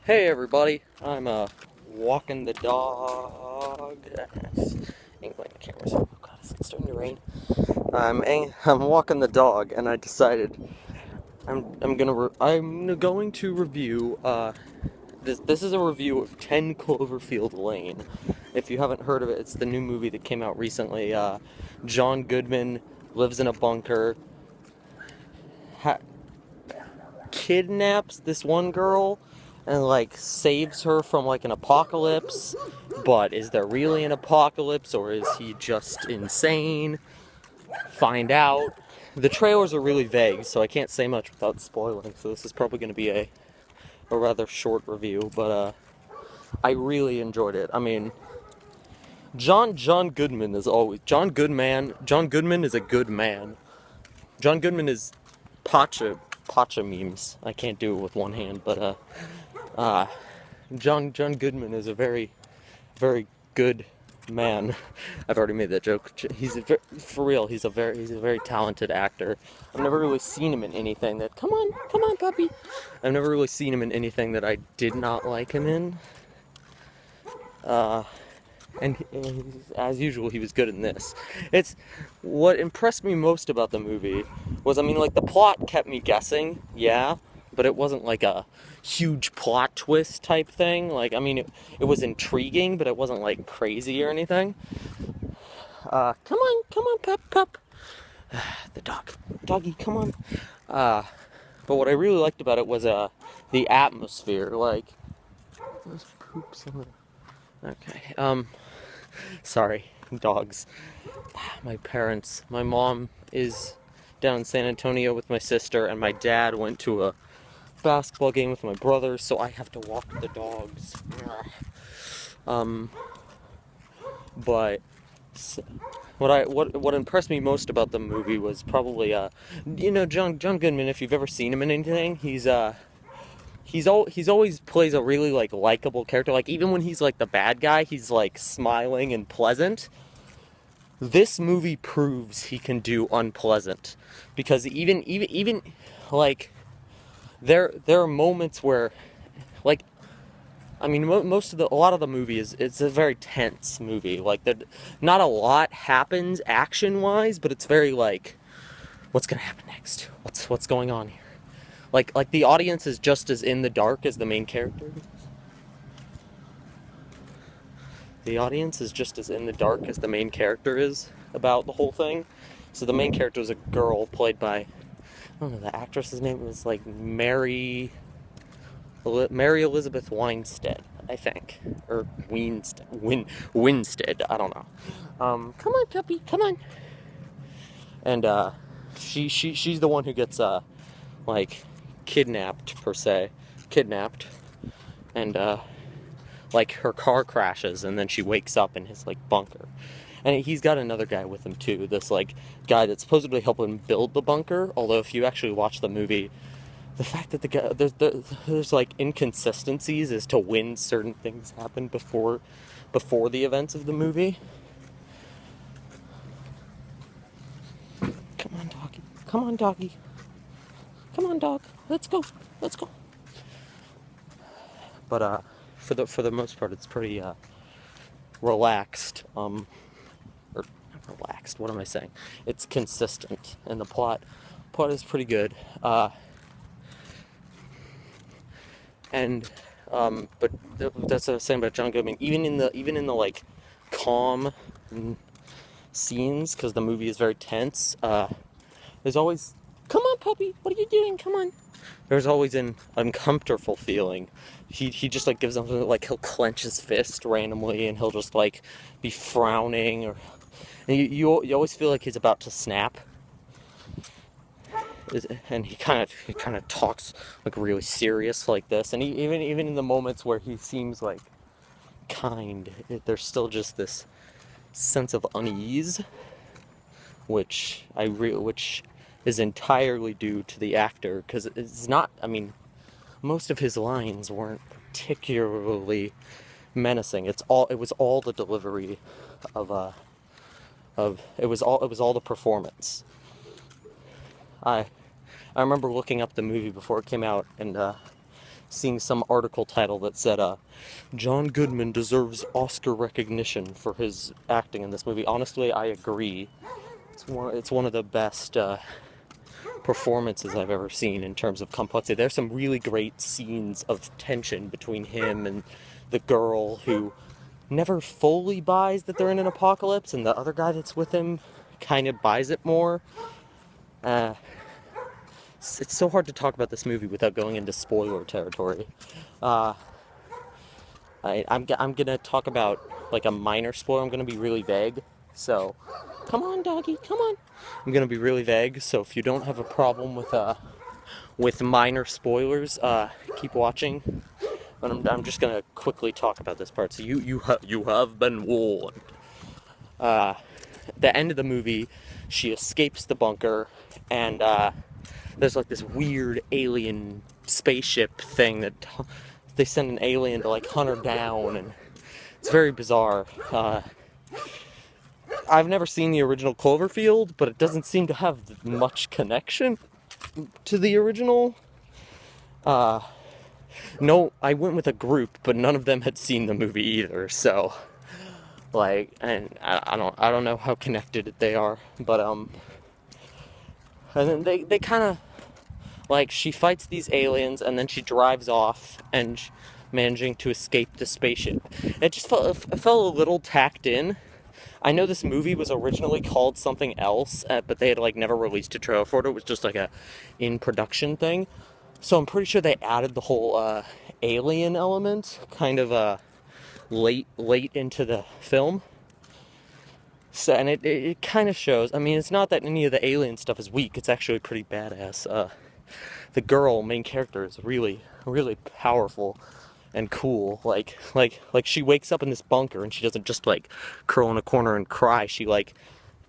Hey everybody, I'm walking the dog. Angling the cameras. Oh god, it's starting to rain. I'm walking the dog, and I decided I'm going to review this is a review of 10 Cloverfield Lane. If you haven't heard of it, it's the new movie that came out recently. John Goodman lives in a bunker, kidnaps this one girl and like saves her from like an apocalypse. But is there really an apocalypse, or is he just insane? Find out. The trailers are really vague, so I can't say much without spoiling, so this is probably going to be a rather short review, but I really enjoyed it. I mean, John Goodman is always John Goodman is a good man. John Goodman is Pacha memes. I can't do it with one hand, but John Goodman is a very good man. I've already made that joke. For real. He's a very talented actor. I've never really seen him in anything that. Come on, puppy. I've never really seen him in anything that I did not like him in. And as usual, he was good in this. It's what impressed me most about the movie was, I mean, like, the plot kept me guessing, yeah, but it wasn't like a huge plot twist type thing. Like, I mean, it was intriguing, but it wasn't like crazy or anything. Come on, pup. The doggy, come on. But what I really liked about it was the atmosphere. Like, there's poops on the. Okay. Sorry, dogs. My mom is down in San Antonio with my sister, and my dad went to a basketball game with my brother, so I have to walk the dogs. But what impressed me most about the movie was probably John Goodman. If you've ever seen him in anything, he's always plays a really like likable character. Like, even when he's like the bad guy, he's like smiling and pleasant. This movie proves he can do unpleasant, because even like there are moments where, like, I mean, a lot of the movie it's a very tense movie. Like, not a lot happens action wise, but it's very like, what's gonna happen next? What's going on here? Like the audience is just as in the dark as the main character. The audience is just as in the dark as the main character is about the whole thing. So the main character is a girl played by, I don't know, the actress's name was like Mary Elizabeth Winstead, I think, or Winstead. I don't know. Come on, puppy, come on. And she's the one who gets like kidnapped, and like, her car crashes, and then she wakes up in his like bunker, and he's got another guy with him too, this like guy that's supposedly helping build the bunker. Although if you actually watch the movie, the fact that the guy there's like inconsistencies as to when certain things happen before the events of the movie. Come on, doggy. Come on, dog. Let's go. But for the most part, it's pretty relaxed. Or not relaxed. What am I saying? It's consistent, and the plot is pretty good. But that's what I was saying about John Goodman. Even in the like calm scenes, because the movie is very tense. There's always, come on, puppy, what are you doing? Come on. There's always an uncomfortable feeling. He just like gives them, like, he'll clench his fist randomly, and he'll just like be frowning, and you always feel like he's about to snap. And he kind of talks like really serious like this, and even in the moments where he seems like kind, there's still just this sense of unease, which is entirely due to the actor, because it's not, I mean, most of his lines weren't particularly menacing. It was all the delivery of it was all the performance. I remember looking up the movie before it came out, and seeing some article title that said, John Goodman deserves Oscar recognition for his acting in this movie. Honestly, I agree. It's one of the best performances I've ever seen in terms of complexity. There's some really great scenes of tension between him and the girl who never fully buys that they're in an apocalypse, and the other guy that's with him kind of buys it more. It's so hard to talk about this movie without going into spoiler territory. I'm gonna talk about like a minor spoiler. I'm gonna be really vague. So, come on, doggy, come on. I'm gonna be really vague. So if you don't have a problem with minor spoilers, keep watching. But I'm just gonna quickly talk about this part. So you have been warned. The end of the movie, she escapes the bunker, and there's like this weird alien spaceship thing that they send an alien to like hunt her down, and it's very bizarre. I've never seen the original Cloverfield, but it doesn't seem to have much connection to the original. No, I went with a group, but none of them had seen the movie either, so like, and I don't know how connected they are, but and then they kind of, like, she fights these aliens, and then she drives off, and managing to escape the spaceship. It just felt a little tacked in. I know this movie was originally called something else, but they had, like, never released a trailer for it. It was just, like, a in-production thing. So I'm pretty sure they added the whole, alien element, kind of, late into the film. So, and it kind of shows. I mean, it's not that any of the alien stuff is weak. It's actually pretty badass. The girl, main character, is really, really powerful and cool. Like she wakes up in this bunker and she doesn't just like curl in a corner and cry. She like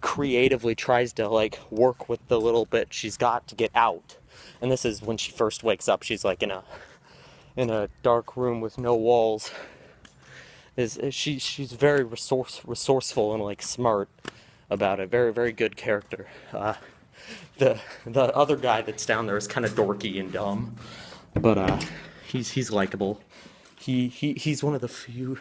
creatively tries to like work with the little bit she's got to get out. And this is when she first wakes up. She's like in a dark room with no walls. She's very resourceful and like smart about it. Very, very good character. The other guy that's down there is kind of dorky and dumb, but he's likable. He's one of the few.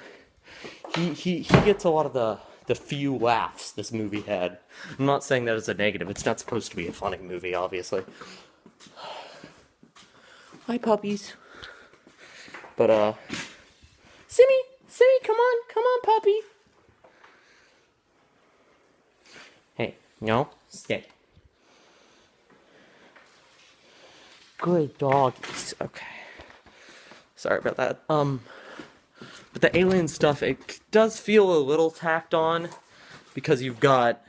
He gets a lot of the few laughs this movie had. I'm not saying that as a negative. It's not supposed to be a funny movie, obviously. Hi, puppies. But Simmy, come on, puppy. Hey, no, stay. Good doggies. Okay. Sorry about that. But the alien stuff, it does feel a little tacked on, because you've got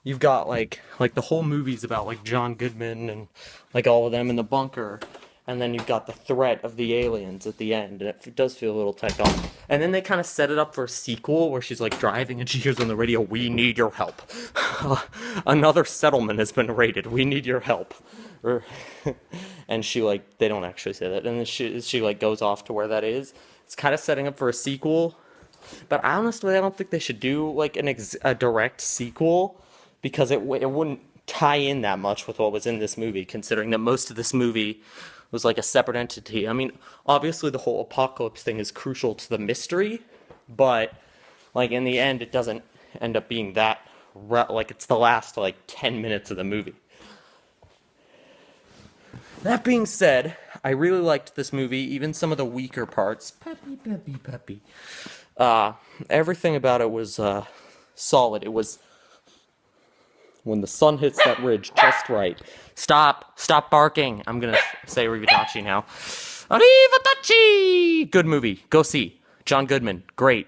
like the whole movie's about like John Goodman and like all of them in the bunker, and then you've got the threat of the aliens at the end, and it does feel a little tacked on. And then they kind of set it up for a sequel where she's like driving and she hears on the radio, "We need your help. Another settlement has been raided. We need your help." And she like, they don't actually say that, and then she like goes off to where that is. It's kind of setting up for a sequel, but honestly I don't think they should do like a direct sequel, because it wouldn't tie in that much with what was in this movie, considering that most of this movie was like a separate entity. I mean, obviously the whole apocalypse thing is crucial to the mystery, but like in the end it doesn't end up being that, like it's the last like 10 minutes of the movie. That being said, I really liked this movie, even some of the weaker parts. Puppy. Everything about it was solid. It was when the sun hits that ridge just right. Stop barking. I'm gonna say Arrivederci now. Arrivederci! Good movie. Go see. John Goodman. Great.